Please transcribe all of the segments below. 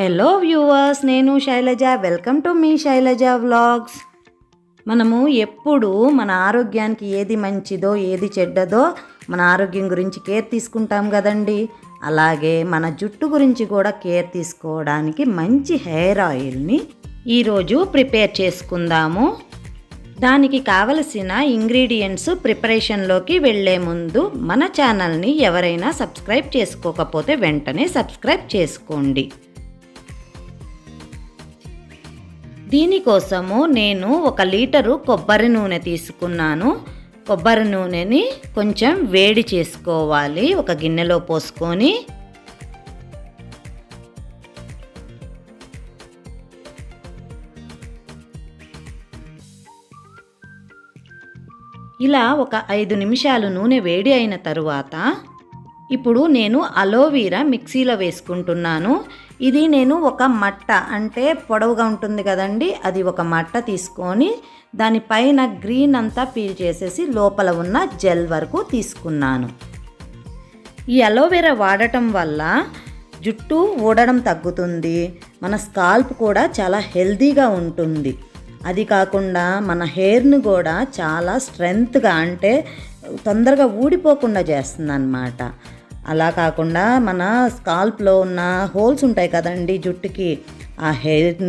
Hello viewers, నేను Shailaja. Welcome to మీ Shailaja vlogs. మనము ఎప్పుడు మన ఆరోగ్యానికి ఏది మంచిదో ఏది చెడ్డదో మన ఆరోగ్యం గురించి కేర్ తీసుకుంటాం కదండి. అలాగే మన జుట్టు గురించి కూడా కేర్ తీసుకోవడానికి మంచి హెయిర్ ఆయిల్ని ఈరోజు ప్రిపేర్ చేసుకుందాము. దానికి కావలసిన ఇంగ్రీడియంట్స్ ప్రిపరేషన్లోకి వెళ్ళే ముందు మన ఛానల్ని ఎవరైనా సబ్స్క్రైబ్ చేసుకోకపోతే వెంటనే సబ్స్క్రైబ్ చేసుకోండి. దీనికోసము నేను 1 లీటరు కొబ్బరి నూనె తీసుకున్నాను. కొబ్బరి నూనెని కొంచెం వేడి చేసుకోవాలి. ఒక గిన్నెలో పోసుకొని ఇలా ఒక 5 నిమిషాలు నూనె వేడి అయిన తరువాత ఇప్పుడు నేను అలోవెరా మిక్సీలో వేసుకుంటున్నాను. ఇది నేను ఒక మట్ట, అంటే పొడవుగా ఉంటుంది కదండి, అది ఒక మట్ట తీసుకొని దానిపైన గ్రీన్ అంతా పీల్ చేసేసి లోపల ఉన్న జెల్ వరకు తీసుకున్నాను. ఈ అలోవెరా వాడటం వల్ల జుట్టు ఊడడం తగ్గుతుంది, మన స్కాల్ప్ కూడా చాలా హెల్తీగా ఉంటుంది. అది కాకుండా మన హెయిర్ని కూడా చాలా స్ట్రెంగ్త్గా, అంటే తొందరగా ఊడిపోకుండా చేస్తుంది అన్నమాట. అలా కాకుండా మన స్కాల్ప్లో ఉన్న హోల్స్ ఉంటాయి కదండి జుట్టుకి, ఆ హెయిర్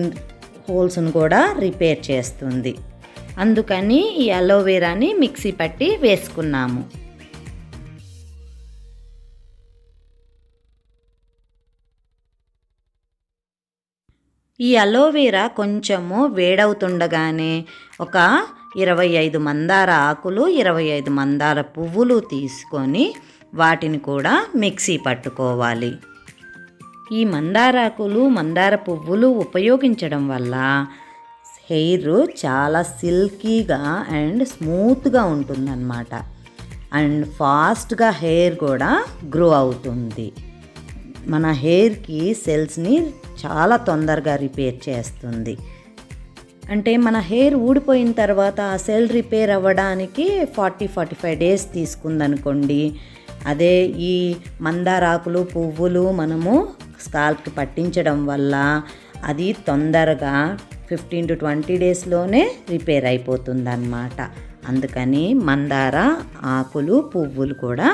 హోల్స్ను కూడా రిపేర్ చేస్తుంది. అందుకని ఈ అలోవెరాని మిక్సీ పట్టి వేసుకున్నాము. ఈ అలోవెరా కొంచెము వేడవుతుండగానే ఒక 25 మందార ఆకులు, 25 మందార పువ్వులు తీసుకొని వాటిని కూడా మిక్సీ పట్టుకోవాలి. ఈ మందారాకులు, మందార పువ్వులు ఉపయోగించడం వల్ల హెయిర్ చాలా సిల్కీగా అండ్ స్మూత్గా ఉంటుందన్నమాట. అండ్ ఫాస్ట్గా హెయిర్ కూడా గ్రో అవుతుంది. మన హెయిర్కి సెల్స్ని చాలా తొందరగా రిపేర్ చేస్తుంది. అంటే మన హెయిర్ ఊడిపోయిన తర్వాత ఆ సెల్ రిపేర్ అవ్వడానికి 40-45 డేస్ తీసుకుందనుకోండి. అదే ఈ మందారాకులు, పువ్వులు మనము స్కాల్ప్కి పట్టించడం వల్ల అది తొందరగా 15-20 డేస్లోనే రిపేర్ అయిపోతుందన్నమాట. అందుకని మందార ఆకులు, పువ్వులు కూడా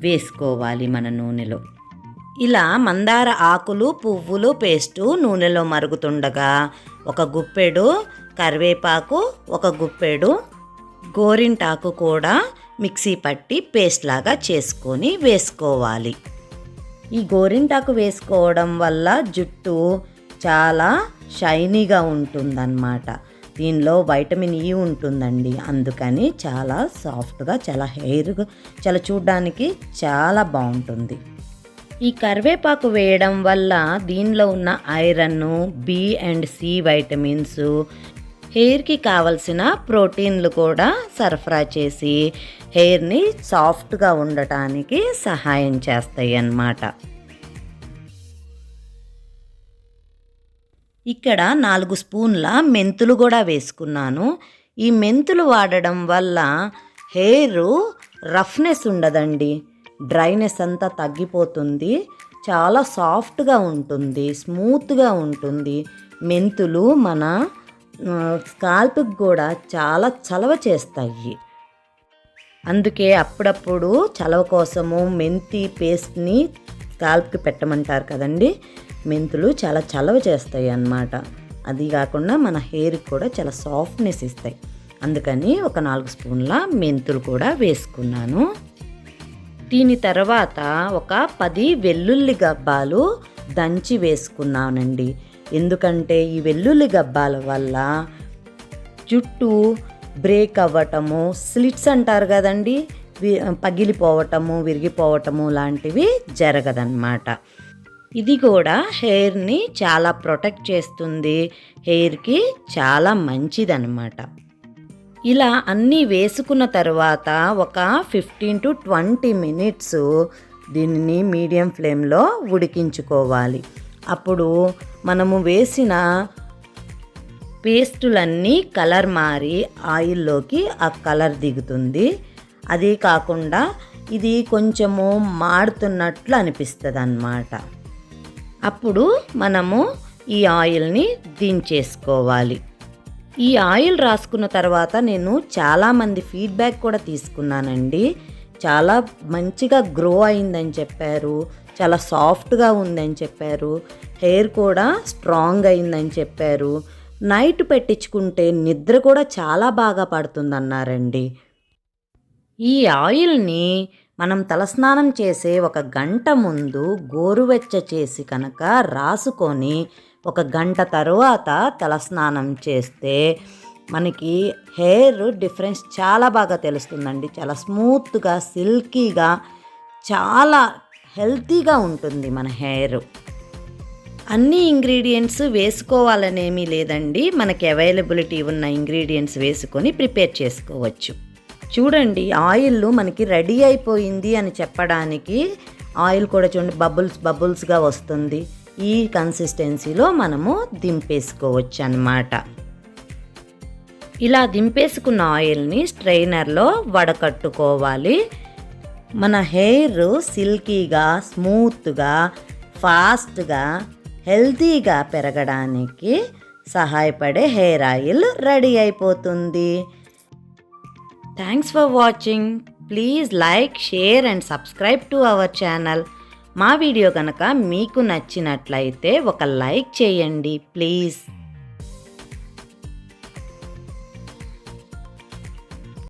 వేసుకోవాలి మన నూనెలో. ఇలా మందార ఆకులు, పువ్వులు పేస్టు నూనెలో మరుగుతుండగా ఒక గుప్పెడు కరివేపాకు, ఒక గుప్పెడు గోరింటాకు కూడా మిక్సీ పట్టి పేస్ట్ లాగా చేసుకొని వేసుకోవాలి. ఈ గోరింటాకు వేసుకోవడం వల్ల జుట్టు చాలా షైనీగా ఉంటుందన్నమాట. దీనిలో వైటమిన్ ఈ ఉంటుందండి. అందుకని చాలా సాఫ్ట్గా, చాలా హెయిర్ చాలా చూడడానికి చాలా బాగుంటుంది. ఈ కరివేపాకు వేయడం వల్ల దీనిలో ఉన్న iron, B and C vitamins హెయిర్కి కావలసిన ప్రోటీన్లు కూడా సరఫరా చేసి హెయిర్ని సాఫ్ట్గా ఉండటానికి సహాయం చేస్తాయి అన్నమాట. ఇక్కడ 4 స్పూన్ల మెంతులు కూడా వేసుకున్నాను. ఈ మెంతులు వాడడం వల్ల హెయిర్ రఫ్నెస్ ఉండదండి, డ్రైనెస్ అంతా తగ్గిపోతుంది, చాలా సాఫ్ట్గా ఉంటుంది, స్మూత్గా ఉంటుంది. మెంతులు మన స్కాల్ప్కి కూడా చాలా చలవ చేస్తాయి. అందుకే అప్పుడప్పుడు చలవ కోసము మెంతి పేస్ట్ని స్కాల్ప్కి పెట్టమంటారు కదండి. మెంతులు చాలా చలవ చేస్తాయి అన్నమాట. అది కాకుండా మన హెయిర్కి కూడా చాలా సాఫ్ట్నెస్ ఇస్తాయి. అందుకని ఒక 4 స్పూన్ల మెంతులు కూడా వేసుకున్నాను. దీని తర్వాత ఒక 10 వెల్లుల్లి గబ్బాలు దంచి వేసుకున్నానండి. ఎందుకంటే ఈ వెల్లుల్లి గబ్బాల వల్ల జుట్టు బ్రేక్ అవ్వటము, స్లిట్స్ అంటారు కదండి, పగిలిపోవటము, విరిగిపోవటము లాంటివి జరగదన్నమాట. ఇది కూడా హెయిర్ని చాలా ప్రొటెక్ట్ చేస్తుంది, హెయిర్కి చాలా మంచిదన్నమాట. ఇలా అన్నీ వేసుకున్న తర్వాత ఒక 15-20 మినిట్స్ దీనిని మీడియం ఫ్లేమ్లో ఉడికించుకోవాలి. అప్పుడు మనము వేసిన పేస్టులన్నీ కలర్ మారి ఆయిల్లోకి ఆ కలర్ దిగుతుంది. అది కాకుండా ఇది కొంచెము మాడుతున్నట్లు అనిపిస్తుంది అన్నమాట. అప్పుడు మనము ఈ ఆయిల్ని దించేసుకోవాలి. ఈ ఆయిల్ రాసుకున్న తర్వాత నేను చాలామంది ఫీడ్బ్యాక్ కూడా తీసుకున్నానండి. చాలా మంచిగా గ్రో అయిందని చెప్పారు, చాలా సాఫ్ట్గా ఉందని చెప్పారు, హెయిర్ కూడా స్ట్రాంగ్ అయిందని చెప్పారు. నైట్ పెట్టించుకుంటే నిద్ర కూడా చాలా బాగా పడుతుందన్నారండి. ఈ ఆయిల్ని మనం తలస్నానం చేసే 1 గంట ముందు గోరువెచ్చ చేసి కనుక రాసుకొని 1 గంట తరువాత తలస్నానం చేస్తే మనకి హెయిర్ డిఫరెన్స్ చాలా బాగా తెలుస్తుందండి. చాలా స్మూత్గా, సిల్కీగా, చాలా హెల్తీగా ఉంటుంది మన హెయిర్. అన్ని ఇంగ్రీడియంట్స్ వేసుకోవాలనేమీ లేదండి. మనకి అవైలబిలిటీ ఉన్న ఇంగ్రీడియంట్స్ వేసుకొని ప్రిపేర్ చేసుకోవచ్చు. చూడండి, ఆయిల్ మనకి రెడీ అయిపోయింది అని చెప్పడానికి ఆయిల్ కూడా చూడండి బబుల్స్గా వస్తుంది. ఈ కన్సిస్టెన్సీలో మనము దింపేసుకోవచ్చు అన్నమాట. ఇలా దింపేసుకున్న ఆయిల్ని స్ట్రైనర్లో వడకట్టుకోవాలి. మన హెయిర్ సిల్కీగా, స్మూత్గా, ఫాస్ట్గా, హెల్తీగా పెరగడానికి సహాయపడే హెయిర్ ఆయిల్ రెడీ అయిపోతుంది. Thanks for watching. Please like, share and subscribe to our channel. మా వీడియో కనుక మీకు నచ్చినట్లయితే ఒక లైక్ చేయండి ప్లీజ్.